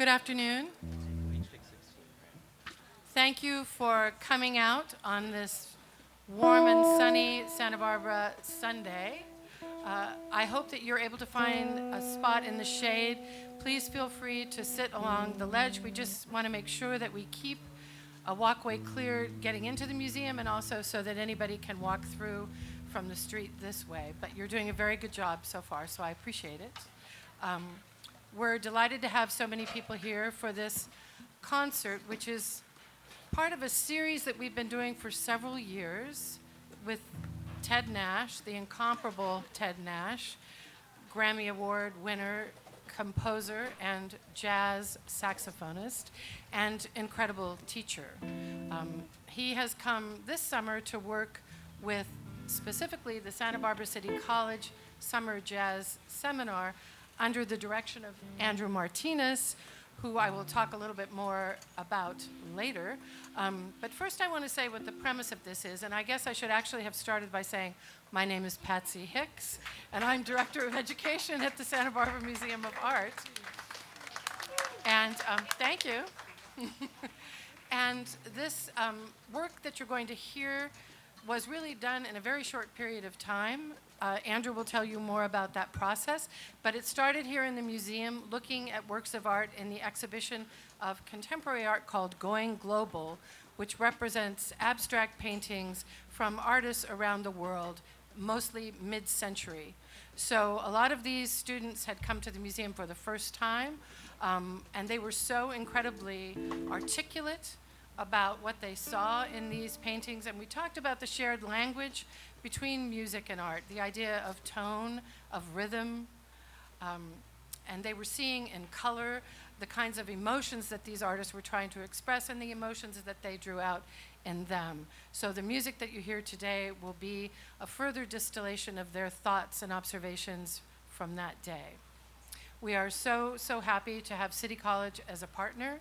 Good afternoon. Thank you for coming out on this warm and sunny Santa Barbara Sunday. I hope that you're able to find a spot in the shade. Please feel free to sit along the ledge. We just want to make sure that we keep a walkway clear getting into the museum, and also so that anybody can walk through from the street this way. But you're doing a very good job so far, so I appreciate it. We're delighted to have so many people here for this concert, which is part of a series that we've been doing for several years with Ted Nash, the incomparable Ted Nash, Grammy Award winner, composer, and jazz saxophonist, and incredible teacher. He has come this summer to work with specifically the Santa Barbara City College Summer Jazz Seminar under the direction of Andrew Martinez, who I will talk a little bit more about later. But first I want to say what the premise of this is, and I guess I should actually have started by saying my name is Patsy Hicks, and I'm Director of Education at the Santa Barbara Museum of Art. And thank you. And this work that you're going to hear was really done in a very short period of time. Andrew will tell you more about that process, but it started here in the museum looking at works of art in the exhibition of contemporary art called Going Global, which represents abstract paintings from artists around the world, mostly mid-century. So a lot of these students had come to the museum for the first time, and they were so incredibly articulate about what they saw in these paintings, and we talked about the shared language between music and art, the idea of tone, of rhythm, and they were seeing in color the kinds of emotions that these artists were trying to express and the emotions that they drew out in them. So the music that you hear today will be a further distillation of their thoughts and observations from that day. We are so happy to have City College as a partner.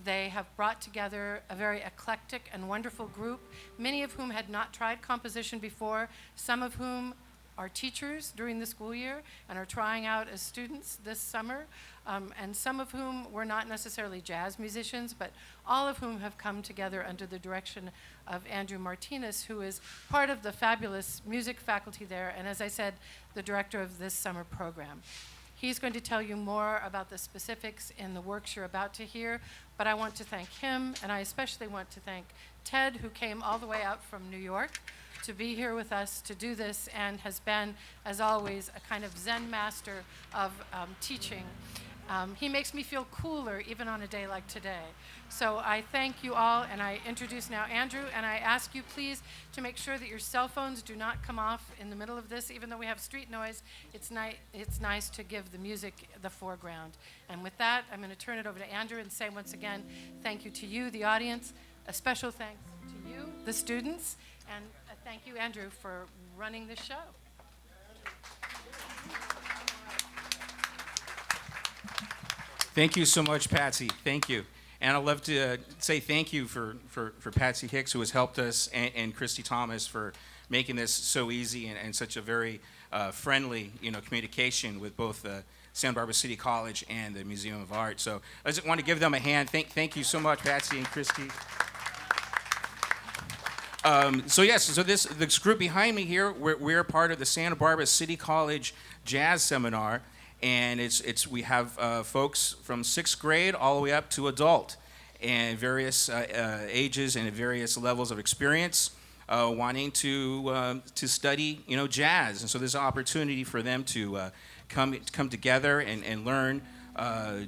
They have brought together a very eclectic and wonderful group, many of whom had not tried composition before, some of whom are teachers during the school year and are trying out as students this summer, and some of whom were not necessarily jazz musicians, but all of whom have come together under the direction of Andrew Martinez, who is part of the fabulous music faculty there, and as I said, the director of this summer program. He's going to tell you more about the specifics in the works you're about to hear, but I want to thank him, and I especially want to thank Ted, who came all the way out from New York to be here with us to do this, and has been, as always, a kind of Zen master of teaching. He makes me feel cooler even on a day like today. So I thank you all, and I introduce now Andrew, and I ask you please to make sure that your cell phones do not come off in the middle of this. Even though we have street noise, it's nice to give the music the foreground. And with that, I'm going to turn it over to Andrew and say once again, thank you to you, the audience, a special thanks to you, the students, and thank you, Andrew, for running this show. Thank you so much, Patsy. Thank you. And I'd love to say thank you for Patsy Hicks, who has helped us, and Christy Thomas for making this so easy and such a very friendly, communication with both Santa Barbara City College and the Museum of Art. So I just want to give them a hand. Thank you so much, Patsy and Christy. So this group behind me here, we're part of the Santa Barbara City College Jazz Seminar. And we have folks from 6th grade all the way up to adult, and various ages and various levels of experience, wanting to study, jazz. And so there's an opportunity for them to come together and learn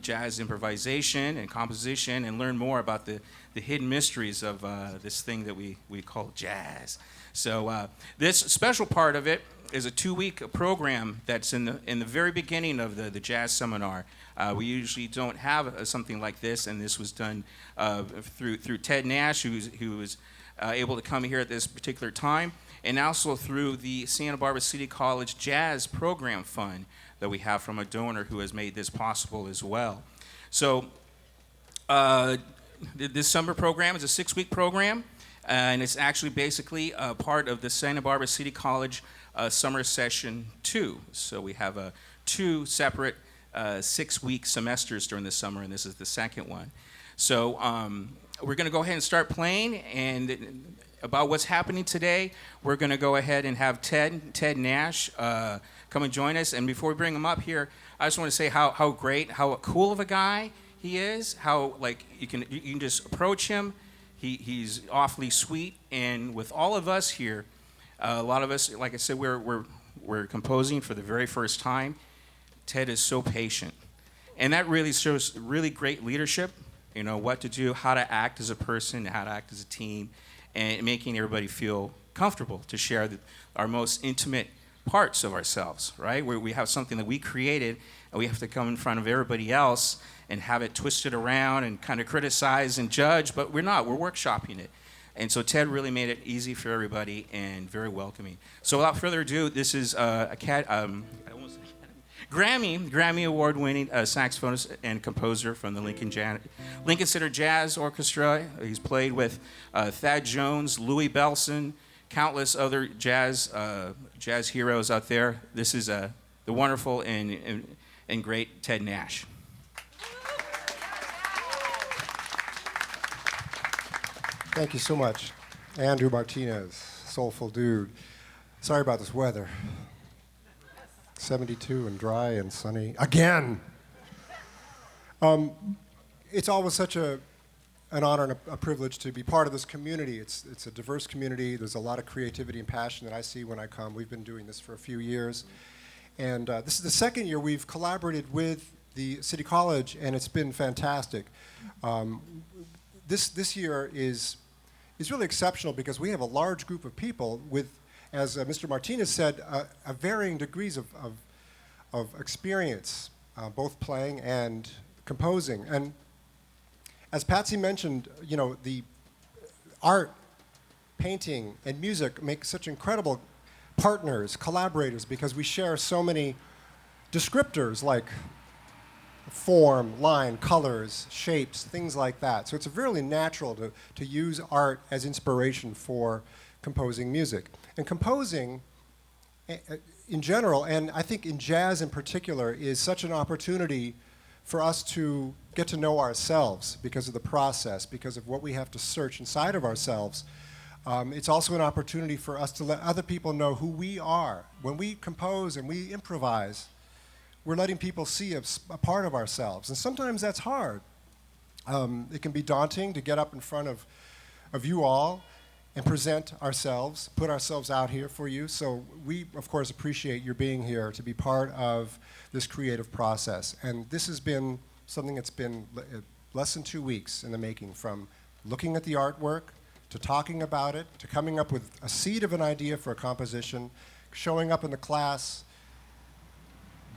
jazz improvisation and composition, and learn more about the hidden mysteries of this thing that we call jazz. So this special part of it is a 2-week program that's in the very beginning of the jazz seminar. We usually don't have something like this, and this was done through Ted Nash, who was able to come here at this particular time, and also through the Santa Barbara City College Jazz Program Fund that we have from a donor who has made this possible as well. So this summer program is a 6-week program, and it's actually basically part of the Santa Barbara City College Summer Session 2. So we have 2 separate 6-week semesters during the summer, and this is the second one. So we're going to go ahead and start playing, and about what's happening today, we're going to go ahead and have Ted Nash come and join us. And before we bring him up here, I just want to say how great, how cool of a guy he is, how you can just approach him. He's awfully sweet, and with all of us here, a lot of us, like I said, we're composing for the very first time. Ted is so patient, and that really shows really great leadership. You know what to do, how to act as a person, how to act as a team, and making everybody feel comfortable to share our most intimate parts of ourselves. Right, where we have something that we created, and we have to come in front of everybody else and have it twisted around and kind of criticize and judge, but we're not. We're workshopping it. And so Ted really made it easy for everybody and very welcoming. So without further ado, this is Grammy Award-winning saxophonist and composer from the Lincoln Center Jazz Orchestra. He's played with Thad Jones, Louis Bellson, countless other jazz heroes out there. This is the wonderful and great Ted Nash. Thank you so much. Andrew Martinez, soulful dude. Sorry about this weather. 72 and dry and sunny. Again! It's always such an honor and a privilege to be part of this community. It's a diverse community. There's a lot of creativity and passion that I see when I come. We've been doing this for a few years. And this is the second year we've collaborated with the City College, and it's been fantastic. This year is really exceptional because we have a large group of people with, as Mr. Martinez said, varying degrees of experience, both playing and composing. And as Patsy mentioned, you know, the art, painting, and music make such incredible partners, collaborators, because we share so many descriptors like form, line, colors, shapes, things like that. So it's really natural to use art as inspiration for composing music. And composing in general, and I think in jazz in particular, is such an opportunity for us to get to know ourselves because of the process, because of what we have to search inside of ourselves. It's also an opportunity for us to let other people know who we are. When we compose and we improvise, we're letting people see a part of ourselves. And sometimes that's hard. It can be daunting to get up in front of you all and present ourselves, put ourselves out here for you. So we, of course, appreciate your being here to be part of this creative process. And this has been something that's been less than 2 weeks in the making, from looking at the artwork, to talking about it, to coming up with a seed of an idea for a composition, showing up in the class,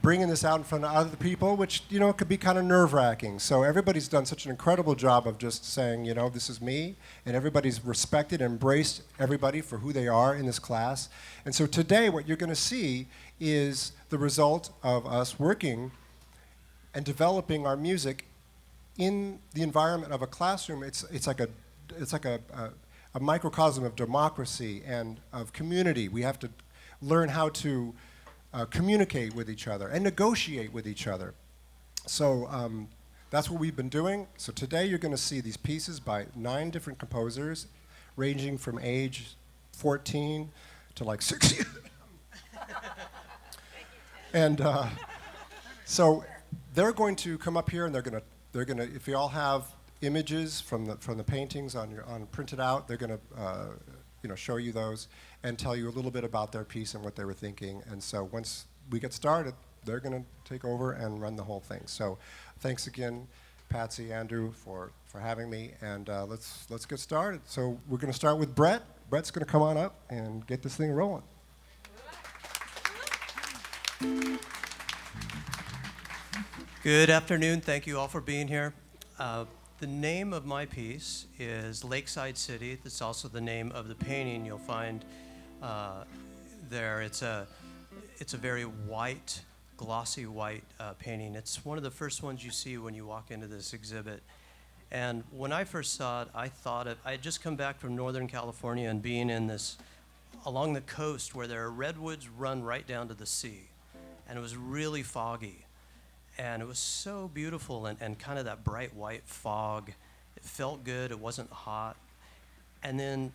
bringing this out in front of other people, which, you know, could be kind of nerve-wracking. So everybody's done such an incredible job of just saying, you know, this is me, and everybody's respected and embraced everybody for who they are in this class. And so today what you're going to see is the result of us working and developing our music in the environment of a classroom. It's like a microcosm of democracy and of community. We have to learn how to communicate with each other and negotiate with each other. So that's what we've been doing. So today you're going to see these pieces by 9 different composers, ranging from age 14 to like 60. And so they're going to come up here, and they're going to, if you all have images from the paintings on printed out, they're going to show you those and tell you a little bit about their piece and what they were thinking. And so once we get started, they're going to take over and run the whole thing. So thanks again, Patsy, Andrew, for having me. And let's get started. So we're going to start with Brett. Brett's going to come on up and get this thing rolling. Good afternoon. Thank you all for being here. The name of my piece is Lakeside City. That's also the name of the painting you'll find there. It's a very white, glossy white painting. It's one of the first ones you see when you walk into this exhibit. And when I first saw it, I had just come back from Northern California and being in this, along the coast where there are redwoods run right down to the sea. And it was really foggy. And it was so beautiful, and kind of that bright white fog. It felt good, it wasn't hot. And then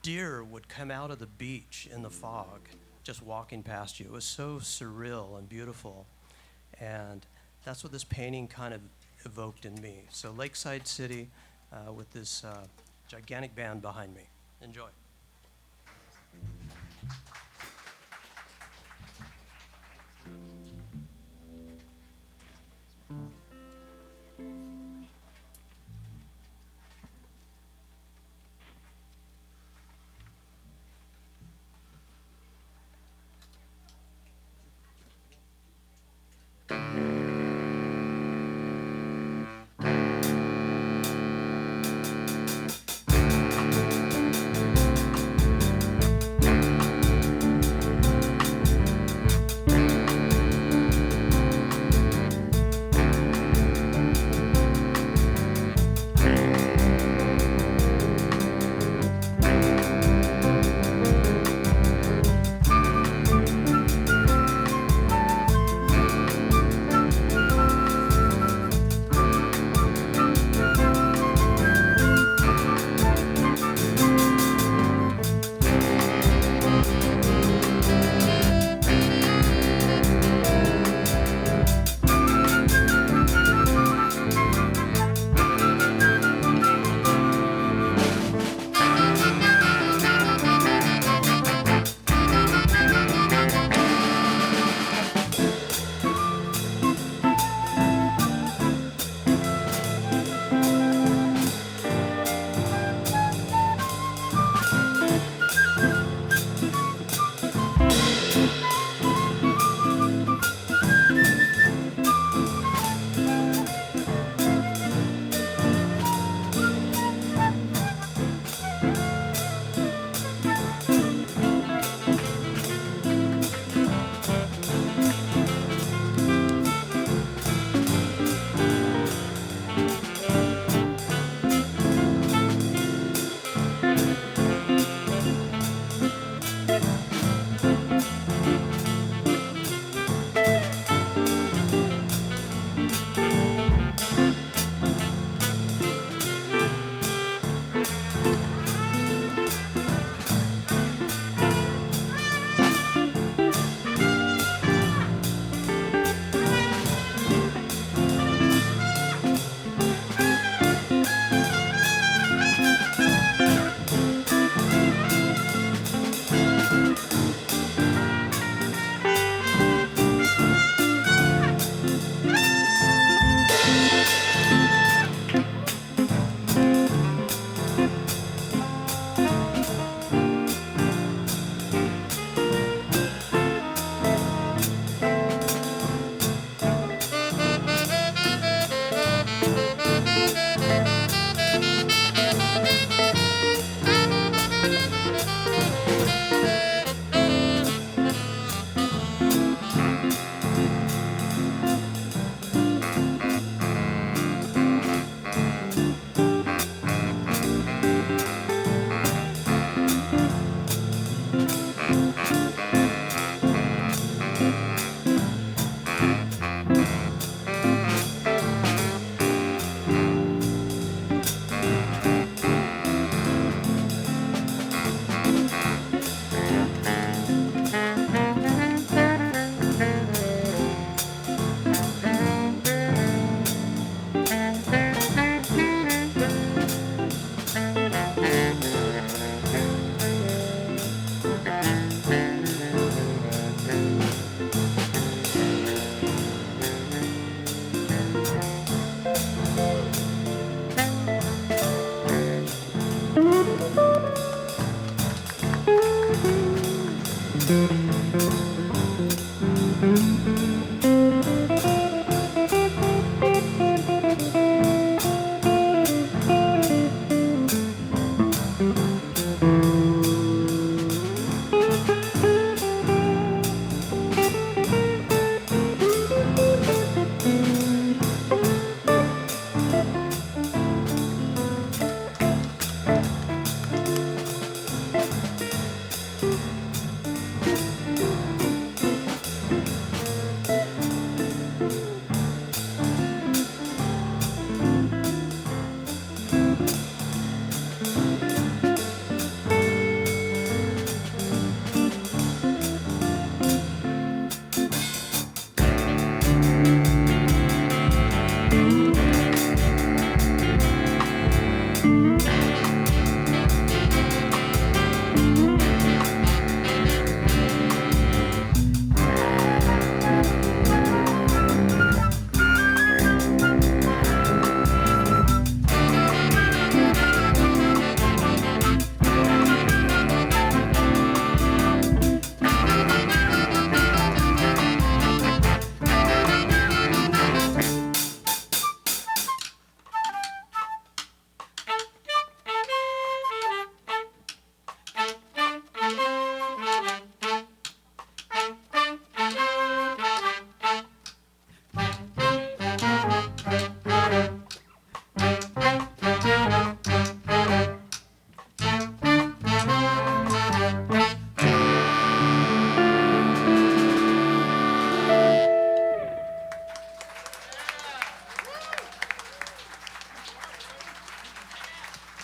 deer would come out of the beach in the fog, just walking past you. It was so surreal and beautiful. And that's what this painting kind of evoked in me. So Lakeside City with this gigantic band behind me. Enjoy.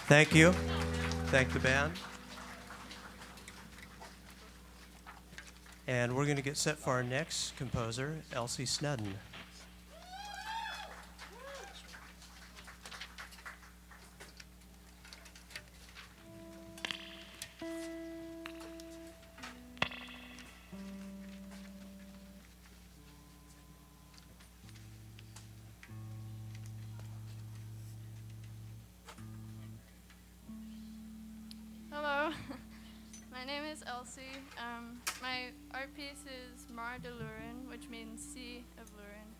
Thank you. Thank the band. And we're going to get set for our next composer, Elsie Snedden. Hello, my name is Elsie. My art piece is Mar de Lurin, which means Sea of Lurin.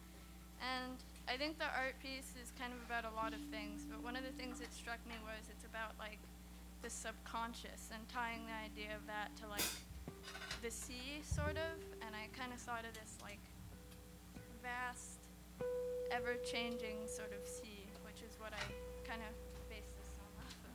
And I think the art piece is kind of about a lot of things, but one of the things that struck me was it's about like the subconscious and tying the idea of that to like the sea sort of, and I kind of thought of this like vast, ever-changing sort of sea, which is what I kind of base this song off of.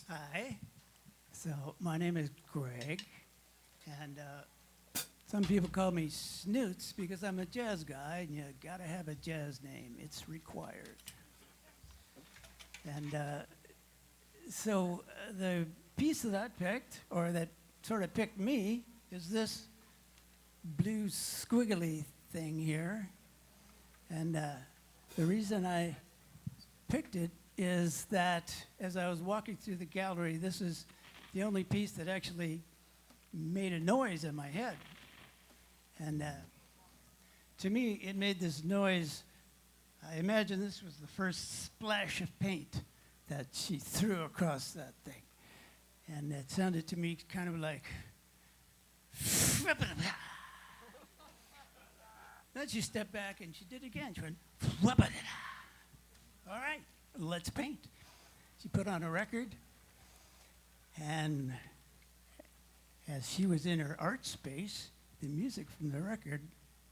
Hi. So my name is Greg, and some people call me Snoots because I'm a jazz guy, and you gotta have a jazz name. It's required. And so the piece that I picked, or that sort of picked me, is this blue squiggly thing here. And the reason I picked it is that as I was walking through the gallery, this is the only piece that actually made a noise in my head. And to me, it made this noise. I imagine this was the first splash of paint that she threw across that thing. And it sounded to me kind of like... Then she stepped back and she did it again. She went... All right, let's paint. She put on a record, and as she was in her art space, the music from the record,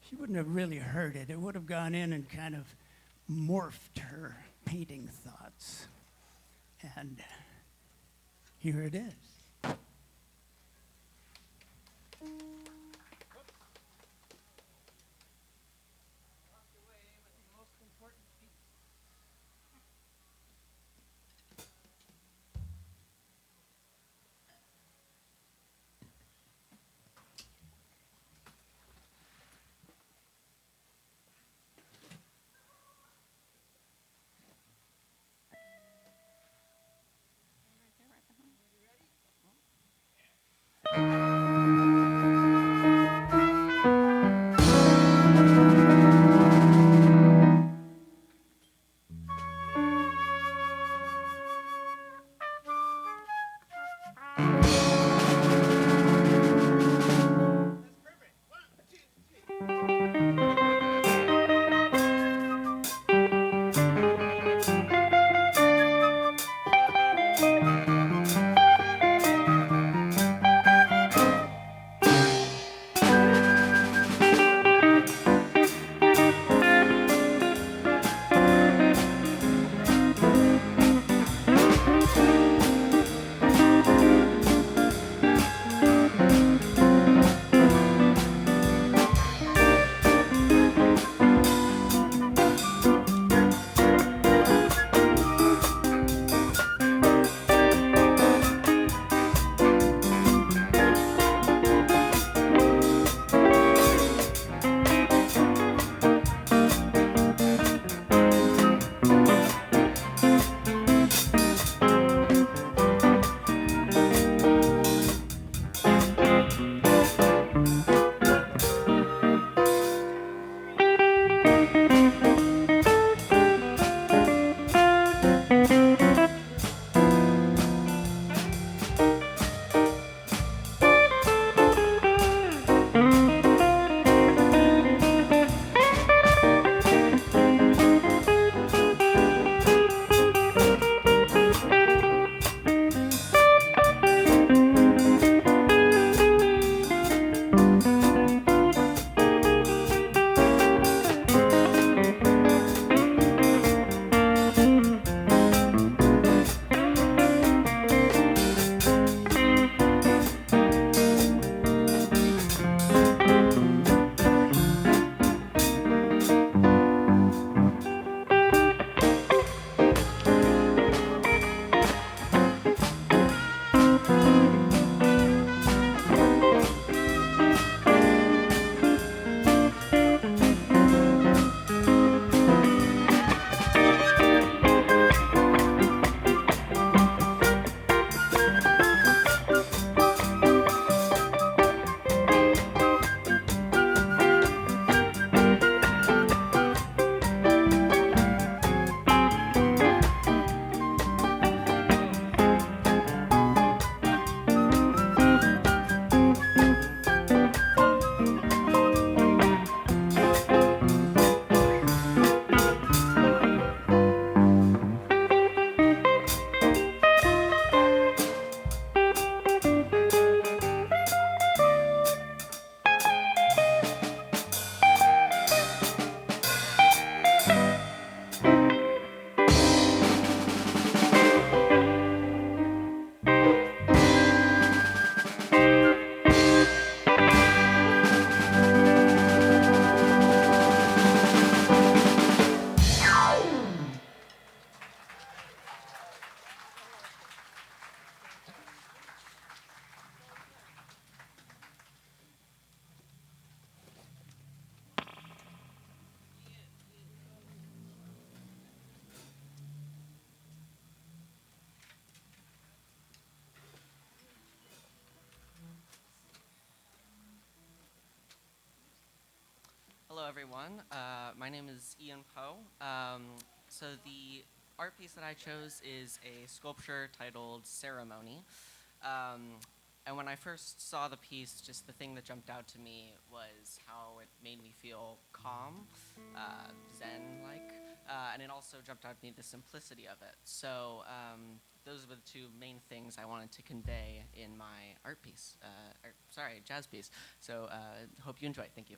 she wouldn't have really heard it. It would have gone in and kind of morphed her painting thoughts. And here it is. everyone. My name is Ian Poe. So the art piece that I chose is a sculpture titled Ceremony. And when I first saw the piece, just the thing that jumped out to me was how it made me feel calm, zen-like, and it also jumped out to me the simplicity of it. So those were the two main things I wanted to convey in my art piece, jazz piece. So hope you enjoy it. Thank you.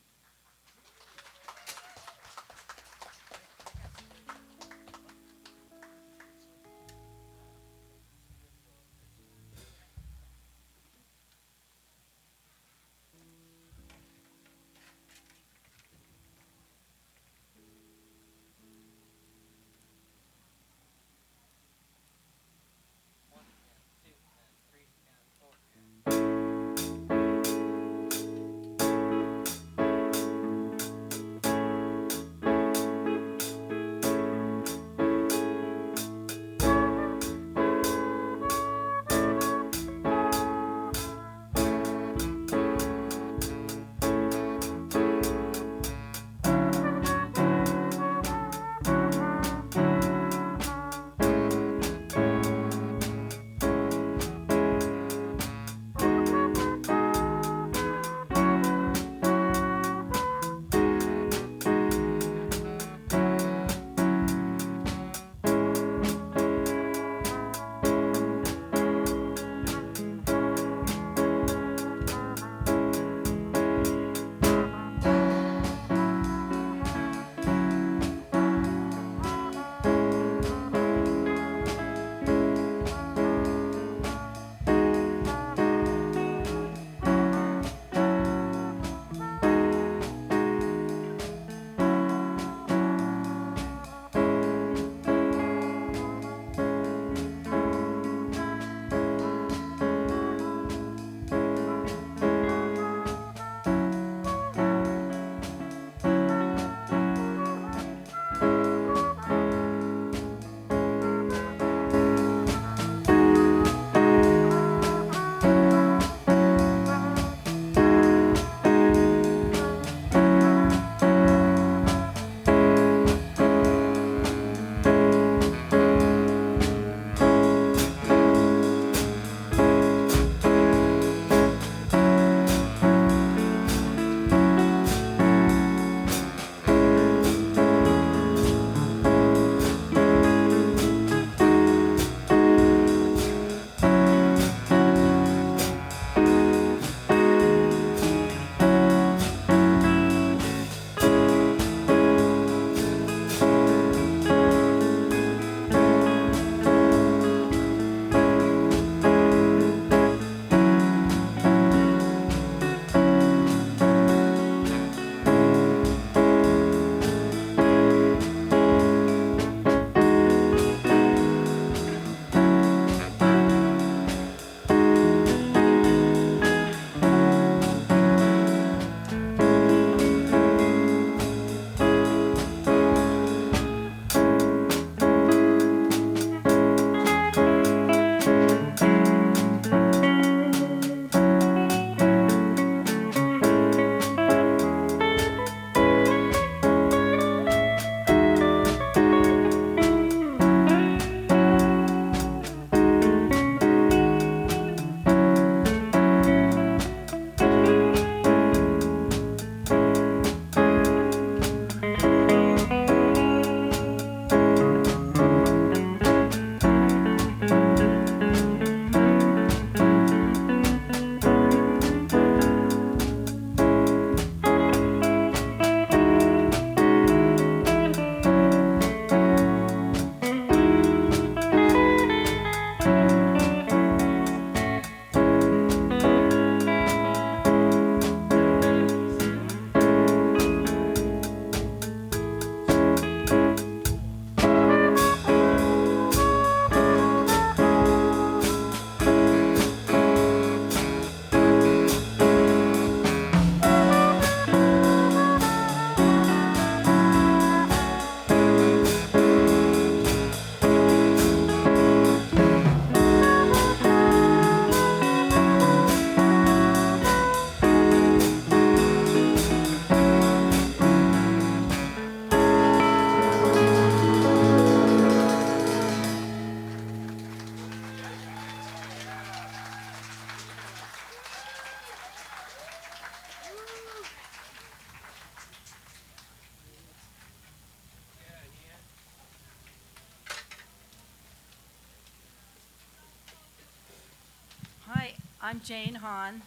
I'm Jane Hahn.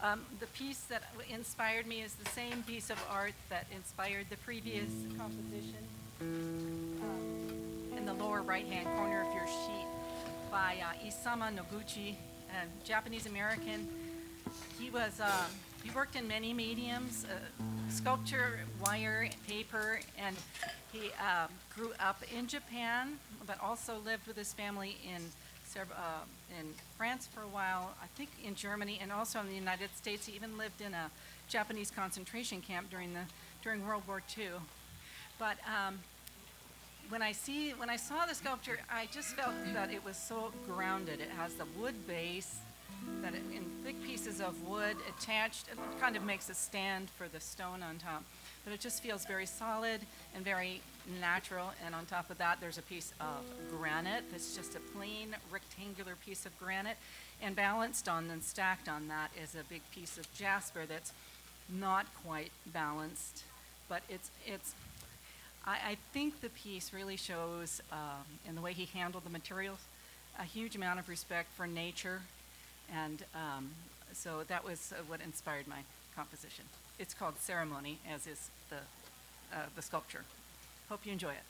The piece that inspired me is the same piece of art that inspired the previous composition in the lower right-hand corner of your sheet by Isamu Noguchi, a Japanese-American. He worked in many mediums, sculpture, wire, paper, and he grew up in Japan, but also lived with his family in France for a while, I think in Germany, and also in the United States. He even lived in a Japanese concentration camp during World War II. But when I saw the sculpture, I just felt that it was so grounded. It has the wood base, that in big pieces of wood attached, it kind of makes a stand for the stone on top. But it just feels very solid and very natural. And on top of that, there's a piece of granite that's just a plain rectangular piece of granite. And balanced on and stacked on that is a big piece of jasper that's not quite balanced. But I think the piece really shows, in the way he handled the materials, a huge amount of respect for nature. And so that was what inspired my composition. It's called Ceremony, as is the sculpture. Hope you enjoy it.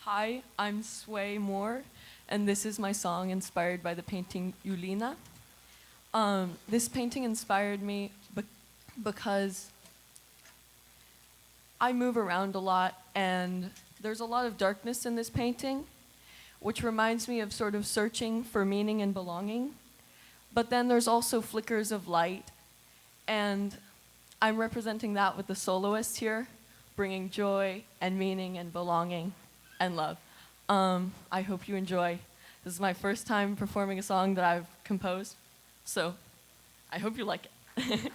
Hi, I'm Sway Moore, and this is my song inspired by the painting Yulina. This painting inspired me because I move around a lot, and there's a lot of darkness in this painting, which reminds me of sort of searching for meaning and belonging. But then there's also flickers of light, and I'm representing that with the soloist here, bringing joy and meaning and belonging and love. I hope you enjoy. This is my first time performing a song that I've composed, so I hope you like it.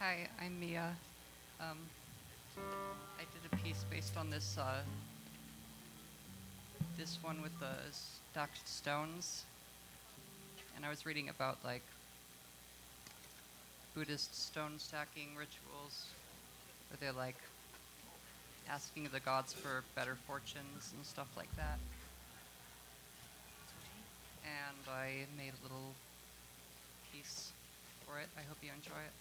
Hi, I'm Mia. I did a piece based on this this one with the stacked stones, and I was reading about like Buddhist stone stacking rituals, where they're like asking the gods for better fortunes and stuff like that. And I made a little piece for it. I hope you enjoy it.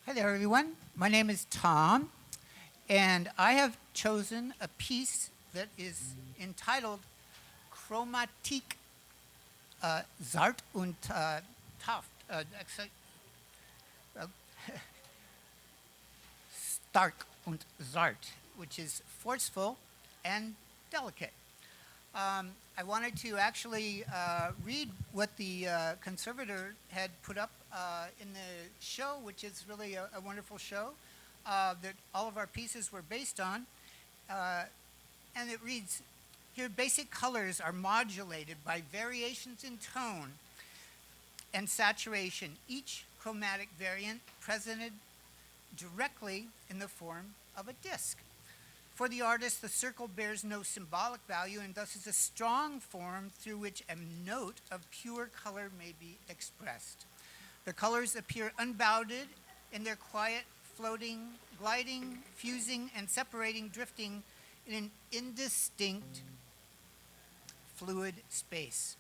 Hi there, everyone. My name is Tom, and I have chosen a piece that is entitled Chromatik Zart und Taft. Well, stark und zart, which is forceful and delicate. I wanted to actually read what the conservator had put up in the show, which is really a wonderful show that all of our pieces were based on. And it reads, here basic colors are modulated by variations in tone and saturation, each chromatic variant presented directly in the form of a disc. For the artist, the circle bears no symbolic value and thus is a strong form through which a note of pure color may be expressed. The colors appear unbounded in their quiet, floating, gliding, fusing, and separating, drifting in an indistinct, fluid space.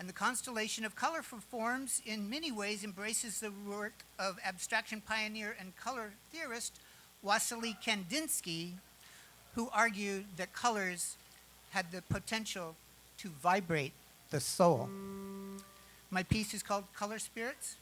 And the constellation of colorful forms in many ways embraces the work of abstraction pioneer and color theorist Wassily Kandinsky, who argued that colors had the potential to vibrate the soul. My piece is called Color Spirits.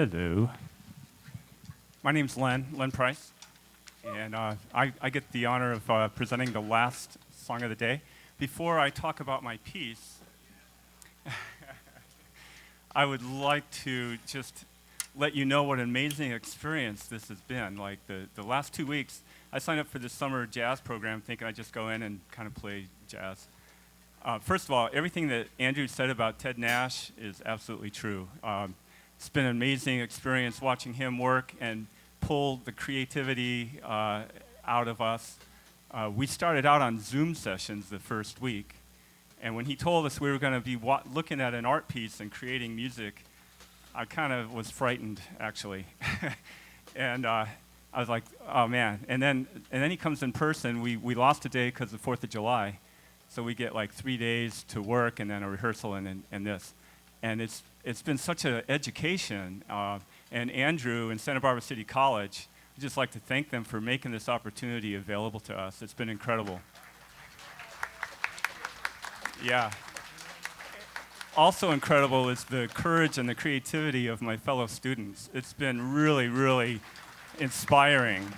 Hello. My name's Len Price, and I get the honor of presenting the last song of the day. Before I talk about my piece, I would like to just let you know what an amazing experience this has been. Like the last 2 weeks, I signed up for this summer jazz program thinking I'd just go in and kind of play jazz. First of all, everything that Andrew said about Ted Nash is absolutely true. It's been an amazing experience watching him work and pull the creativity out of us. We started out on Zoom sessions the first week, and when he told us we were going to be looking at an art piece and creating music, I kind of was frightened, actually. And I was like, oh man. And then he comes in person. We lost a day because of 4th of July, so we get like 3 days to work and then a rehearsal and this. And it's been such an education. And Andrew and Santa Barbara City College, I'd just like to thank them for making this opportunity available to us. It's been incredible. Yeah. Also incredible is the courage and the creativity of my fellow students. It's been really, really inspiring.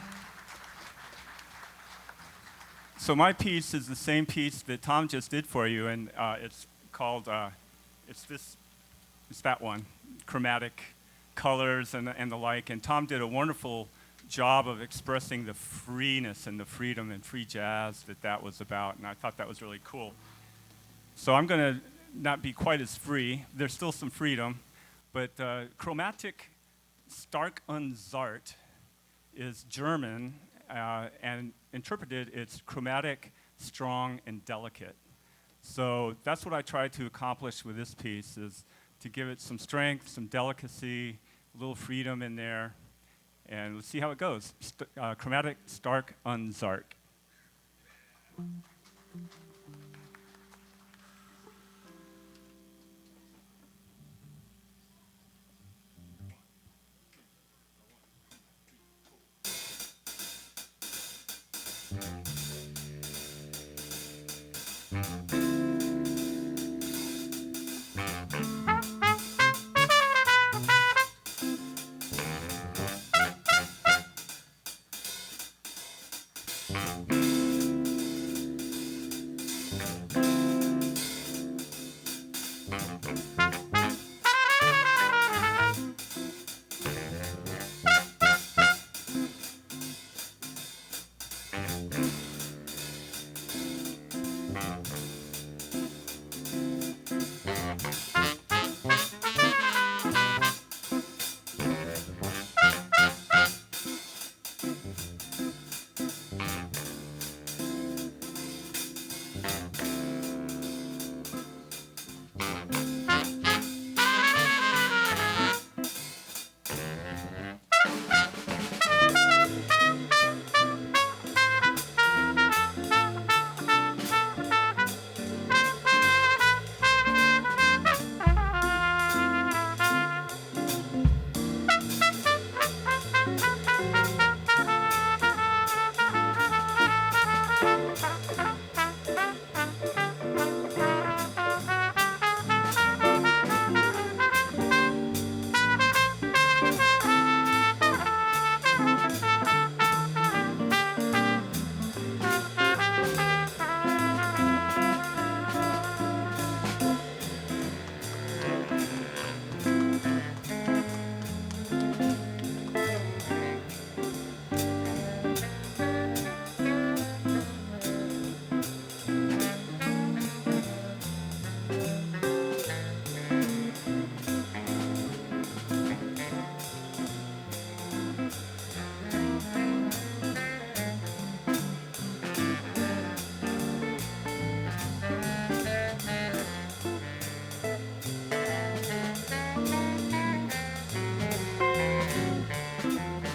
So my piece is the same piece that Tom just did for you, and it's called, it's that one, chromatic colors and the like. And Tom did a wonderful job of expressing the freeness and the freedom and free jazz that was about, and I thought that was really cool. So I'm going to not be quite as free. There's still some freedom, but chromatic stark und zart is German, and interpreted it's chromatic, strong, and delicate. So that's what I tried to accomplish with this piece, is to give it some strength, some delicacy, a little freedom in there, and let's see how it goes. Chromatic, stark, und zart.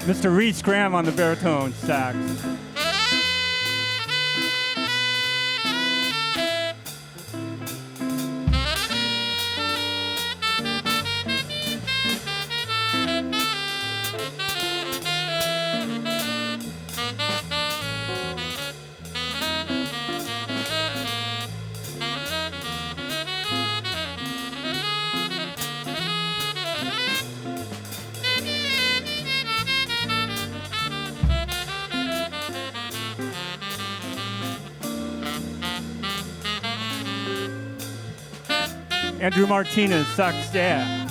Mr. Reese Graham on the baritone sax. Andrew Martinez, sax jazz.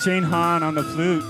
Jane Hahn on the flute.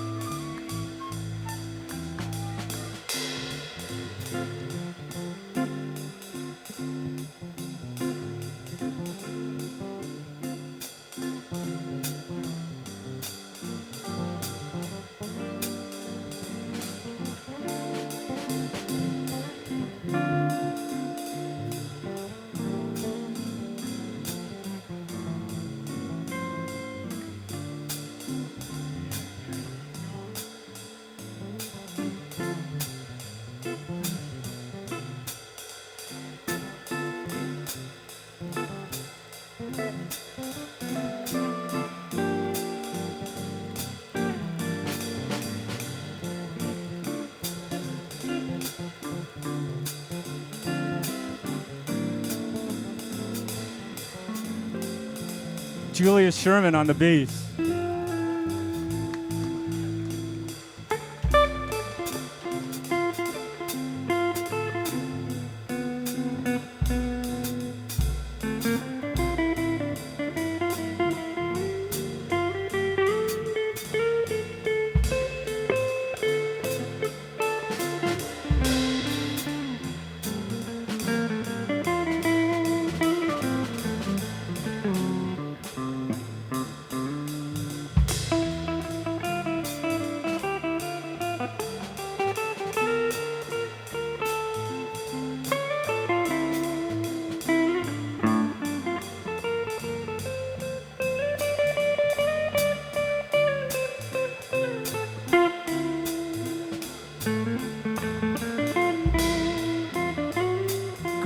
Julia Sherman on the bass.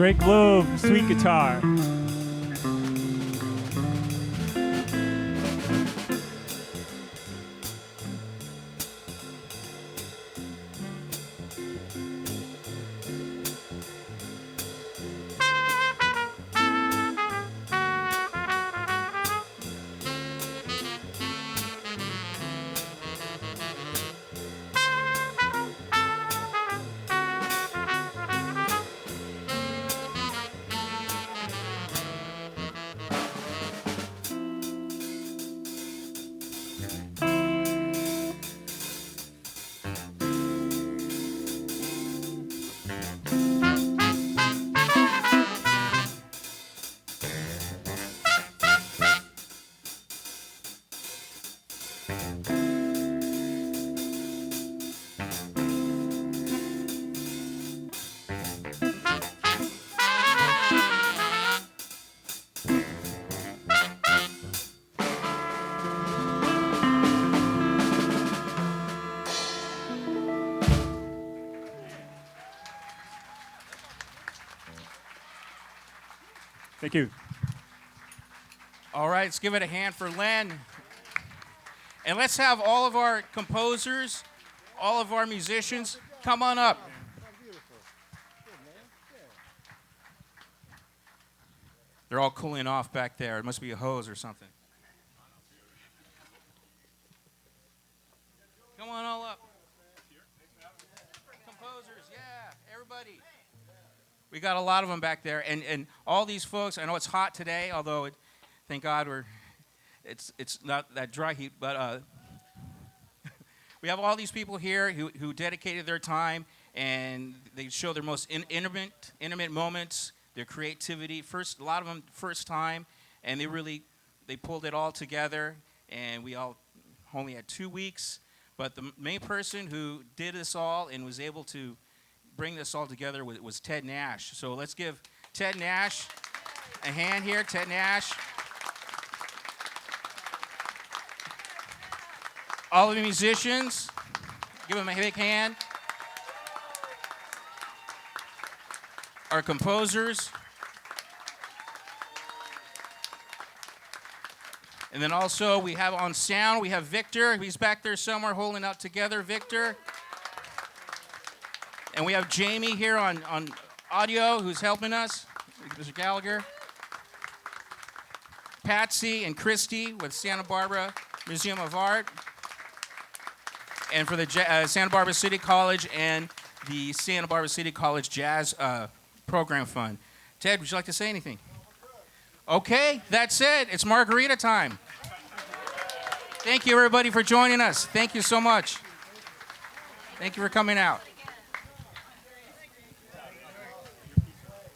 Greg Globe, sweet guitar. Thank you. All right, let's give it a hand for Len. And let's have all of our composers, all of our musicians, come on up. They're all cooling off back there. It must be a hose or something. Come on all up. Composers, yeah, everybody. We got a lot of them back there, and all these folks. I know it's hot today, although thank God it's not that dry heat. But we have all these people here who dedicated their time, and they show their most intimate moments, their creativity. A lot of them first time, and they pulled it all together. And we all only had 2 weeks, but the main person who did this all and was able to bring this all together was Ted Nash. So let's give Ted Nash a hand here. Ted Nash. All of the musicians, give them a big hand. Our composers. And then also we have on sound, we have Victor. He's back there somewhere holding out together. Victor. And we have Jamie here on audio who's helping us, Mr. Gallagher. Patsy and Christy with Santa Barbara Museum of Art. And for the Santa Barbara City College and the Santa Barbara City College Jazz Program Fund. Ted, would you like to say anything? Okay, that's it. It's margarita time. Thank you, everybody, for joining us. Thank you so much. Thank you for coming out.